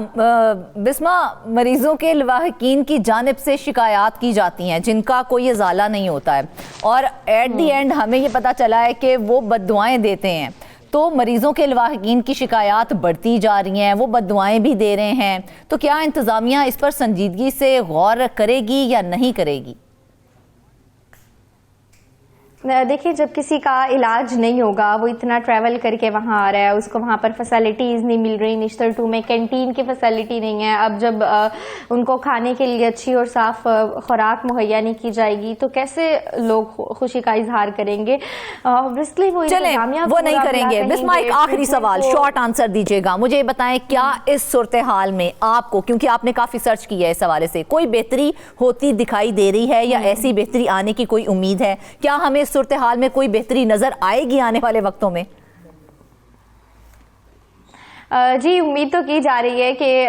बिस्मा, मरीजों के लवाहकीन की जानिब से शिकायत की जाती हैं जिनका कोई इजाला नहीं होता है, और एट दी एंड हमें ये पता चला है कि वो बद्दुआएं देते हैं। तो मरीजों के लवाहकीन की शिकायत बढ़ती जा रही हैं, वो बद्दुआएं भी दे रहे हैं। तो क्या इंतज़ामिया इस पर संजीदगी से गौर करेगी या नहीं करेगी? देखिए, जब किसी का इलाज नहीं होगा, वो इतना ट्रैवल करके वहाँ आ रहा है, उसको वहाँ पर फैसिलिटीज़ नहीं मिल रही, निश्तर 2 में कैंटीन की फैसिलिटी नहीं है, अब जब उनको खाने के लिए अच्छी और साफ खुराक मुहैया नहीं की जाएगी तो कैसे लोग खुशी का इजहार करेंगे? ऑब्वियसली वो नहीं करेंगे। बिस्मा, एक आखिरी सवाल, शॉर्ट आंसर दीजिएगा, मुझे ये बताएं, क्या इस सूरत हाल में आपको, क्योंकि आपने काफ़ी सर्च किया है इस हवाले से, कोई बेहतरी होती दिखाई दे रही है या ऐसी बेहतरी आने की कोई उम्मीद है? क्या हमें सूरत हाल में कोई बेहतरी नजर आएगी आने वाले वक्तों में? जी, उम्मीद तो की जा रही है कि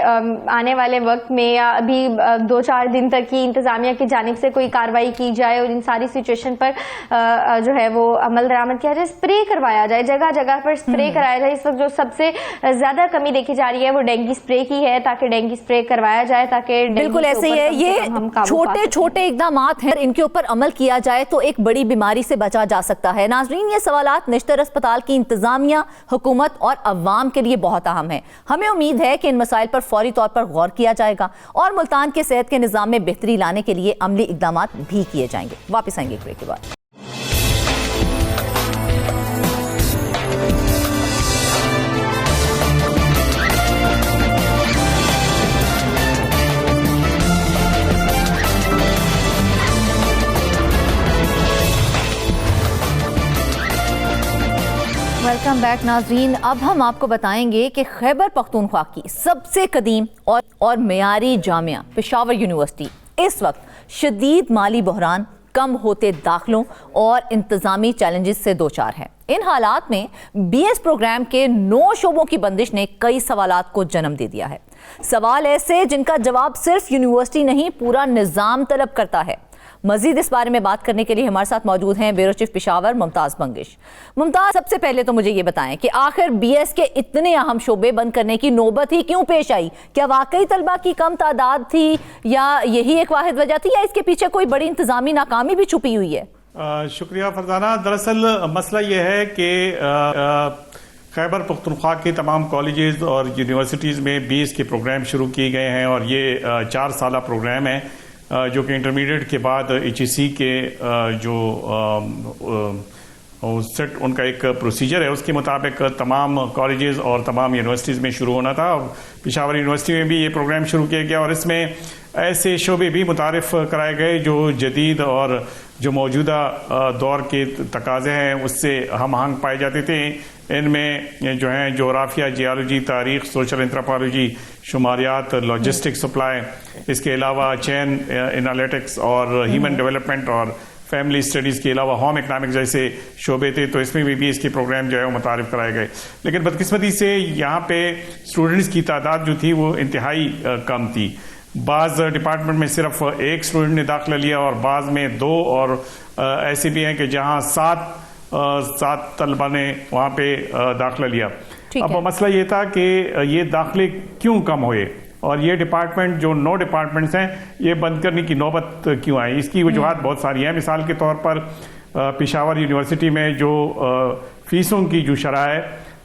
आने वाले वक्त में या अभी 2-4 दिन तक ही इंतज़ामिया की जानिब से कोई कार्रवाई की जाए और इन सारी सिचुएशन पर जो है वो अमल दरामद किया जाए, स्प्रे करवाया जाए, जगह जगह पर स्प्रे कराया जाए। इस वक्त जो सबसे ज़्यादा कमी देखी जा रही है वो डेंगू स्प्रे की है, ताकि डेंगू स्प्रे करवाया जाए, ताकि बिल्कुल ऐसे ही है। ये छोटे छोटे इकदाम हैं, इनके ऊपर अमल किया जाए तो एक बड़ी बीमारी से बचा जा सकता है। नाजरीन, ये सवालात निश्तर अस्पताल की इंतजामिया, हुकूमत और अवाम के लिए बहुत अहम है। हमें उम्मीद है कि इन मसाइल पर फौरी तौर पर गौर किया जाएगा और मुल्तान के सेहत के निज़ाम में बेहतरी लाने के लिए अमली इकदाम भी किए जाएंगे। वापस आएंगे एक ब्रेक के बाद। वेलकम बैक नाजरीन। अब हम आपको बताएंगे कि खैबर पख्तूनख्वा की सबसे कदीम और मेयारी जामिया पेशावर यूनिवर्सिटी इस वक्त शदीद माली बहरान, कम होते दाखिलों और इंतज़ामी चैलेंजेस से दो चार है। इन हालात में BS प्रोग्राम के 9 शोबों की बंदिश ने कई सवालात को जन्म दे दिया है। सवाल ऐसे जिनका जवाब सिर्फ यूनिवर्सिटी नहीं, पूरा निज़ाम तलब करता है। मजीद इस बारे में बात करने के लिए हमारे साथ मौजूद हैं ब्यूरो चीफ पेशावर मुमताज़ बंगिश। मुमताज़, सबसे पहले तो मुझे ये बताएं कि आखिर BS के इतने अहम शोबे बंद करने की नौबत ही क्यों पेश आई? क्या वाकई तलबा की कम तादाद थी या यही एक वाहिद वजह थी, या इसके पीछे कोई बड़ी इंतजामी नाकामी भी छुपी हुई है? शुक्रिया फरजाना। दरअसल मसला यह है कि खैबर पख्तूनख्वा के तमाम कॉलेजेस और यूनिवर्सिटीज़ में BS के प्रोग्राम शुरू किए गए हैं और ये 4 साला प्रोग्राम है जो कि इंटरमीडिएट के बाद HEC के जो सेट उनका एक प्रोसीजर है उसके मुताबिक तमाम कॉलेजेस और तमाम यूनिवर्सिटीज़ में शुरू होना था। पेशावर यूनिवर्सिटी में भी ये प्रोग्राम शुरू किया गया और इसमें ऐसे शोबे भी मुतारिफ कराए गए जो जदीद और जो मौजूदा दौर के तकाज़े हैं उससे हम आहंग पाए जाते थे। इनमें जो हैं जोग्राफिया, जियोलॉजी, तारीख, सोशल एंथ्रोपोलॉजी, शुमारियात, लॉजिस्टिक सप्लाई, इसके अलावा चेन एनालिटिक्स और ह्यूमन डेवलपमेंट और फैमिली स्टडीज़ के अलावा होम इकनॉमिक्स जैसे शोबे थे। तो इसमें भी इसके प्रोग्राम जो है वो मुतारिफ कराए गए। लेकिन बदकिस्मती से यहाँ पे स्टूडेंट्स की तादाद जो थी वो इंतहाई कम थी। बाज़ डिपार्टमेंट में सिर्फ 1 स्टूडेंट ने दाखिला लिया और बाज़ में 2 और ऐसे भी हैं कि जहाँ 7 तलबा ने वहाँ पे दाखिला लिया। अब मसला ये था कि ये दाखिले क्यों कम हुए और ये डिपार्टमेंट जो 9 डिपार्टमेंट्स हैं ये बंद करने की नौबत क्यों आई? इसकी वजूहात बहुत सारी हैं। मिसाल के तौर पर पेशावर यूनिवर्सिटी में जो फीसों की जो शरह है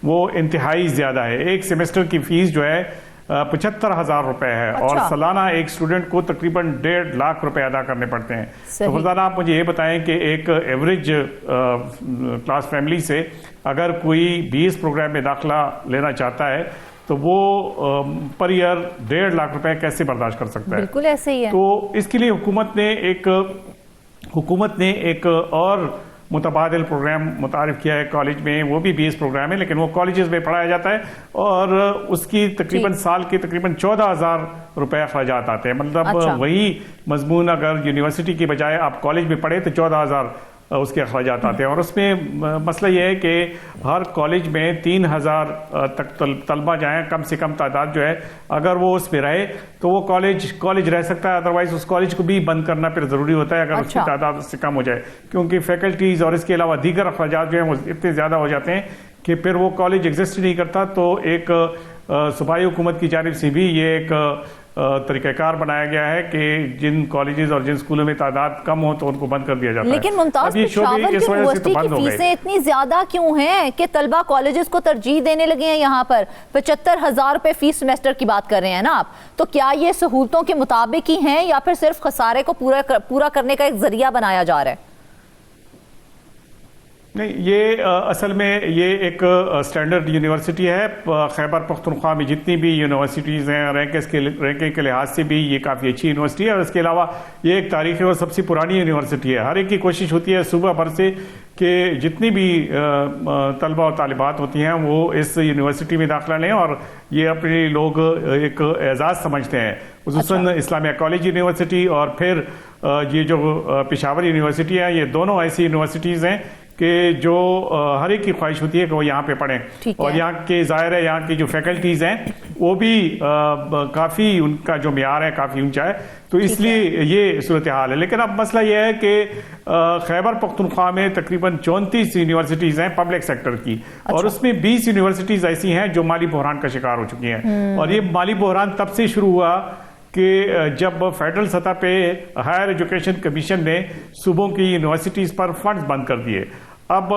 वो इंतहाई ज़्यादा है। एक सेमेस्टर की फ़ीस जो है 75,000 रुपए है। अच्छा। और सालाना एक स्टूडेंट को तकरीबन 1.5 लाख रुपए अदा करने पड़ते हैं। तो फरजाना, आप मुझे ये बताएं कि एक एवरेज क्लास फैमिली से अगर कोई BS प्रोग्राम में दाखिला लेना चाहता है तो वो पर ईयर 1.5 लाख रुपए कैसे बर्दाश्त कर सकता है? बिल्कुल ऐसे ही है। तो इसके लिए हुकूमत ने एक और मुतबादिल प्रोग्राम मुतारिफ किया है कॉलेज में। वो भी BS प्रोग्राम है लेकिन वो कॉलेजेस में पढ़ाया जाता है और उसकी तकरीबन साल के तकरीबन 14,000 रुपए अखराजात आते हैं। मतलब अच्छा। वही मजमून अगर यूनिवर्सिटी की बजाय आप कॉलेज में पढ़े तो 14,000 उसके अखराजात आते हैं। और उसमें मसला यह है कि हर कॉलेज में 3,000 तक तलबा जाएँ, कम से कम तादाद जो है अगर वो उसमें रहे तो वो कॉलेज रह सकता है। अदरवाइज उस कॉलेज को भी बंद करना फिर ज़रूरी होता है अगर उसकी तादाद उससे कम हो जाए, क्योंकि फैकल्टीज़ और इसके अलावा दीगर अखराजात जो हैं वो इतने ज़्यादा हो जाते हैं कि फिर वो कॉलेज एग्जिस्ट नहीं करता। तो एक सूबाई हुकूमत की जानिब से भी ये एक तरीक़ाकार बनाया गया है कि जिन कॉलेजेस और जिन स्कूलों में तादाद कम हो तो उनको बंद कर दिया जाता है। लेकिन मुमताज, पेशावर यूनिवर्सिटी की फीसें इतनी ज्यादा क्यों हैं कि तलबा कॉलेजेस को तरजीह देने लगे हैं? यहाँ पर 75,000 रुपए फीस सेमेस्टर की बात कर रहे हैं ना आप, तो क्या ये सहूलतों के मुताबिक ही हैं या फिर सिर्फ खसारे को पूरा करने का एक जरिया बनाया जा रहा है? नहीं, ये असल में ये एक स्टैंडर्ड यूनिवर्सिटी है। खैबर पख्तूनख्वा में जितनी भी यूनिवर्सिटीज़ हैं रैंकिंग के लिहाज से भी ये काफ़ी अच्छी यूनिवर्सिटी है, और इसके अलावा ये एक तारीखी और सबसे पुरानी यूनिवर्सिटी है। हर एक की कोशिश होती है सूबा भर से कि जितनी भी तलबा और तालिबात होती हैं वो इस यूनिवर्सिटी में दाखिला लें, और ये अपने लोग एक एजाज़ समझते हैं। खुसूसन इस्लामिया कॉलेज यूनिवर्सिटी और फिर ये जो पेशावर यूनिवर्सिटी है, ये दोनों ऐसी यूनिवर्सिटीज़ हैं कि जो हर एक की ख्वाहिश होती है कि वो यहाँ पे पढ़ें, और यहाँ के ज़ाहिर है यहाँ की जो फैकल्टीज़ हैं वो भी काफ़ी, उनका जो म्यार है काफ़ी ऊंचा है, तो इसलिए ये सूरत हाल है। लेकिन अब मसला ये है कि खैबर पख्तूनख्वा में तकरीबन 34 यूनिवर्सिटीज़ हैं पब्लिक सेक्टर की, और उसमें 20 यूनिवर्सिटीज़ ऐसी हैं जो माली बहरान का शिकार हो चुकी हैं। और ये माली बहरान तब से शुरू हुआ कि जब फेडरल सतह पे हायर एजुकेशन कमीशन ने सूबों की यूनिवर्सिटीज़ पर फंड्स बंद कर दिए। अब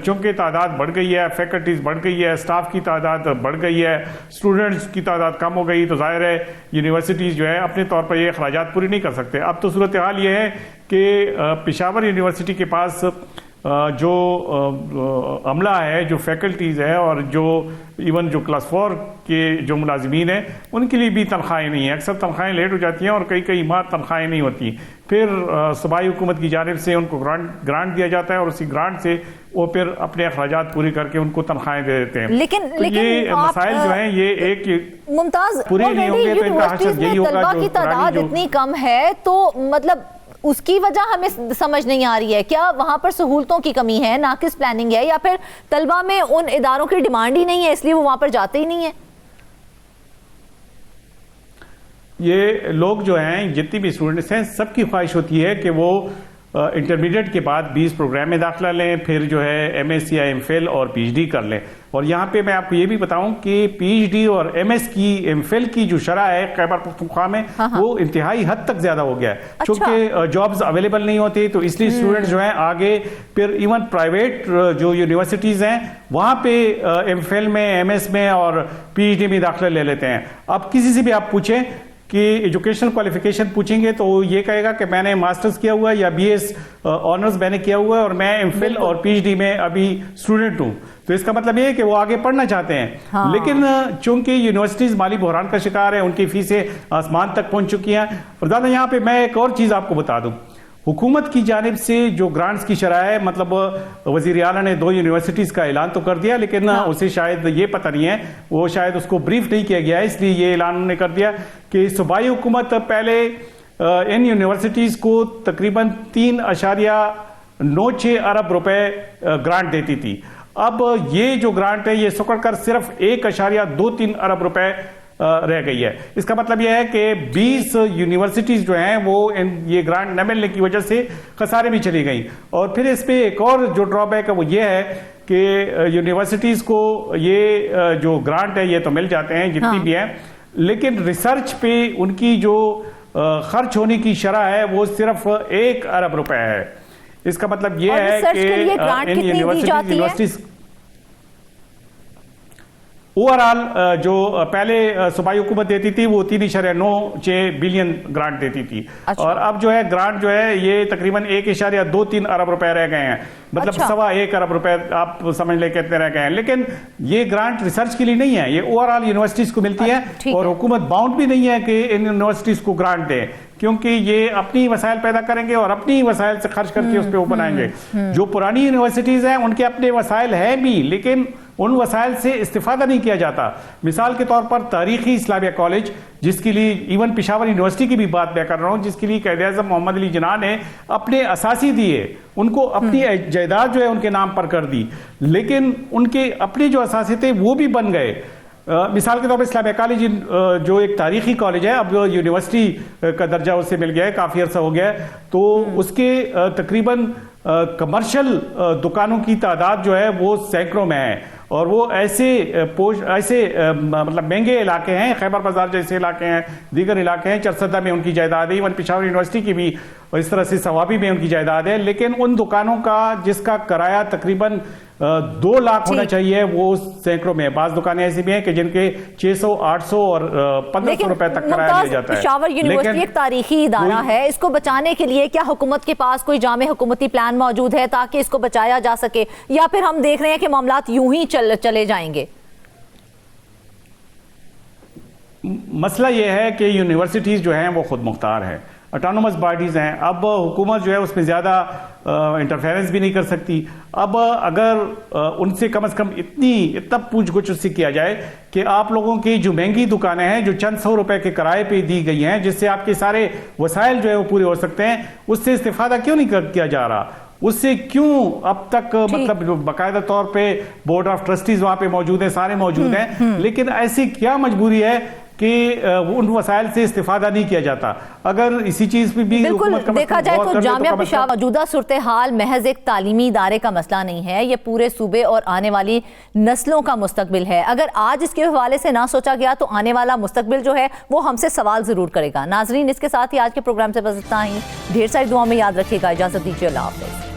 चूंकि तादाद बढ़ गई है, फैकल्टीज बढ़ गई है, स्टाफ की तादाद बढ़ गई है, स्टूडेंट्स की तादाद कम हो गई, तो जाहिर है यूनिवर्सिटीज़ जो है अपने तौर पर ये अखराजात पूरी नहीं कर सकते। अब तो सूरत हाल ये है कि पेशावर यूनिवर्सिटी के पास जो अमला है, जो फैकल्टीज़ है, और जो इवन जो क्लास 4 के जो मुलाजिमीन हैं उनके लिए भी तनख्वाहें नहीं हैं। अक्सर तनख्वाहें लेट हो जाती हैं और कई माह तनख्वाहें नहीं होती। फिर सूबाई हुकूमत की जानिब से उनको ग्रांट दिया जाता है, और उसी ग्रांट से वो फिर अपने अखराजात पूरी करके उनको तनख्वाहें दे देते हैं। लेकिन ये मसाइल जो हैं ये एक मुमताज, पूरी नहीं होंगे तो इनका हशर यही होगा। तलबा की तादाद इतनी कम है तो मतलब उसकी वजह हमें समझ नहीं आ रही है। क्या वहां पर सहूलतों की कमी है, नाकिस प्लानिंग है, या फिर तलबा में उन इदारों की डिमांड ही नहीं है इसलिए वो वहां पर जाते ही नहीं है? ये लोग जो हैं, जितनी भी स्टूडेंट्स हैं, सबकी ख्वाहिश होती है कि वो इंटरमीडिएट के बाद 20 प्रोग्राम में दाखिला लें, फिर जो है MSc या MPhil और PhD कर लें। और यहाँ पे मैं आपको ये भी बताऊं कि PhD और MS की, MPhil की जो शरह है खैबर पख्तूनख्वा में, वो इंतहाई हद तक ज्यादा हो गया है। चूंकि जॉब्स अवेलेबल नहीं होती, तो इसलिए स्टूडेंट्स जो हैं आगे फिर इवन प्राइवेट जो यूनिवर्सिटीज हैं वहां पे MPhil में, MS में और PhD में दाखिला ले लेते हैं। अब किसी से भी आप पूछें कि एजुकेशनल क्वालिफिकेशन पूछेंगे तो ये कहेगा कि मैंने मास्टर्स किया हुआ है या BS ऑनर्स मैंने किया हुआ है और मैं MPhil और PhD में अभी स्टूडेंट हूं। तो इसका मतलब ये है कि वो आगे पढ़ना चाहते हैं। हाँ। लेकिन चूंकि यूनिवर्सिटीज माली बहरान का शिकार है, उनकी फीसें आसमान तक पहुंच चुकी हैं। और दादा यहाँ पे मैं एक और चीज आपको बता दूं, हुकूमत की जानिब से जो ग्रांट्स की शरह है, मतलब वजीर आला ने 2 यूनिवर्सिटीज का ऐलान तो कर दिया, लेकिन उसे शायद ये पता नहीं है, वो शायद उसको ब्रीफ नहीं किया गया है, इसलिए ये ऐलान उन्होंने कर दिया कि सूबाई हुकूमत पहले इन यूनिवर्सिटीज को तकरीबन 3.96 अरब रुपए ग्रांट देती थी। अब ये जो ग्रांट है ये सुकड़ सिर्फ 1.23 अरब रुपए रह गई है। इसका मतलब यह है कि 20 यूनिवर्सिटीज जो हैं वो ये ग्रांट न मिलने की वजह से खसारे में चली गई। और फिर इसमें एक और जो ड्रॉबैक है वो ये है कि यूनिवर्सिटीज को ये जो ग्रांट है ये तो मिल जाते हैं जितनी भी है, लेकिन रिसर्च पे उनकी जो खर्च होने की शरह है वो सिर्फ 1 अरब रुपए है। इसका मतलब ये है कि इन यूनिवर्सिटीज ओवरऑल जो पहले सूबाई हुकूमत देती थी वो 3.96 बिलियन ग्रांट देती थी। अच्छा। और अब जो है ग्रांट जो है ये तकरीबन 1.23 अरब रुपए रह गए हैं, मतलब 1.25 अरब रुपए आप समझ ले कितने रह गए हैं। लेकिन ये ग्रांट रिसर्च के लिए नहीं है, ये ओवरऑल यूनिवर्सिटीज को मिलती है, और हुकूमत बाउंड भी नहीं है कि इन यूनिवर्सिटीज को ग्रांट दे, क्योंकि ये अपनी वसाइल पैदा करेंगे और अपनी वसाइल से खर्च करके उस पर वो बनाएंगे। जो पुरानी यूनिवर्सिटीज हैं उनके अपने वसाइल है भी, लेकिन उन वसाइल से इस्तेफादा नहीं किया जाता। मिसाल के तौर पर तारीखी इस्लामिया कॉलेज, जिसके लिए इवन पेशावर यूनिवर्सिटी की भी बात मैं कर रहा हूं, जिसके लिए क़ायद-ए-आज़म मोहम्मद अली जिन्ना ने अपने असासी दिए, उनको अपनी जायदाद जो है उनके नाम पर कर दी, लेकिन उनके अपने जो असासी थे वो भी बन गए। मिसाल के तौर पर इस्लामिया कॉलेज जो एक तारीखी कॉलेज है, अब यूनिवर्सिटी का दर्जा उससे मिल गया है, काफ़ी अर्सा हो गया है, तो उसके तकरीबन कमर्शियल दुकानों की तादाद जो है वो सैकड़ों में है। और वो ऐसे मतलब महंगे इलाके हैं, खैबर बाजार जैसे इलाके हैं, दीगर इलाके हैं। चरसदा में उनकी जायदाद है, इवन पेशावर यूनिवर्सिटी की भी इस तरह से सवाबी में उनकी जायदाद है। लेकिन उन दुकानों का जिसका किराया तकरीबन 2 लाख होना चाहिए, वो सैकड़ों में। बाज़ दुकानें ऐसी भी हैं कि जिनके 600, 800 और 1500 रुपए तक किराया लिया जाता है। पेशावर यूनिवर्सिटी एक तारीखी इदारा है, इसको बचाने के लिए क्या हुकूमत के पास कोई जामे हुकूमती प्लान मौजूद है ताकि इसको बचाया जा सके, या फिर हम देख रहे हैं कि मामलात यूं ही चले जाएंगे? मसला यह है कि यूनिवर्सिटीज जो हैं वो खुद मुख्तार है, ऑटोनोमस बॉडीज हैं। अब हुकूमत जो है उसमें ज़्यादा इंटरफेरेंस भी नहीं कर सकती। अब अगर उनसे कम से कम इतना पूछ गुछ उससे किया जाए कि आप लोगों की जो महंगी दुकानें हैं, जो चंद 100 रुपए के किराए पे दी गई हैं, जिससे आपके सारे वसाइल जो है वो पूरे हो सकते हैं, उससे इस्तेफादा क्यों नहीं किया जा रहा? उससे क्यों अब तक मतलब बाकायदा तौर पे बोर्ड ऑफ ट्रस्टीज वहां पे मौजूद है, सारे मौजूद हैं, लेकिन ऐसी क्या मजबूरी है कि उन वसाइल से इस्तेफादा नहीं किया जाता? अगर इसी चीज पे भी बिल्कुल देखा जाए तो जामिया पेशावर मौजूदा सूरत हाल महज एक तालीमी इदारे का मसला नहीं है, ये पूरे सूबे और आने वाली नस्लों का मुस्तकबिल है। अगर आज इसके हवाले से ना सोचा गया तो आने वाला मुस्तकबिल जो है वो हमसे सवाल जरूर करेगा। नाजरीन, इसके साथ ही आज के प्रोग्राम से बस इतना ही। ढेर सारी दुआओं में याद रखिएगा। इजाजत दीजिए, अल्लाह हाफ़िज़।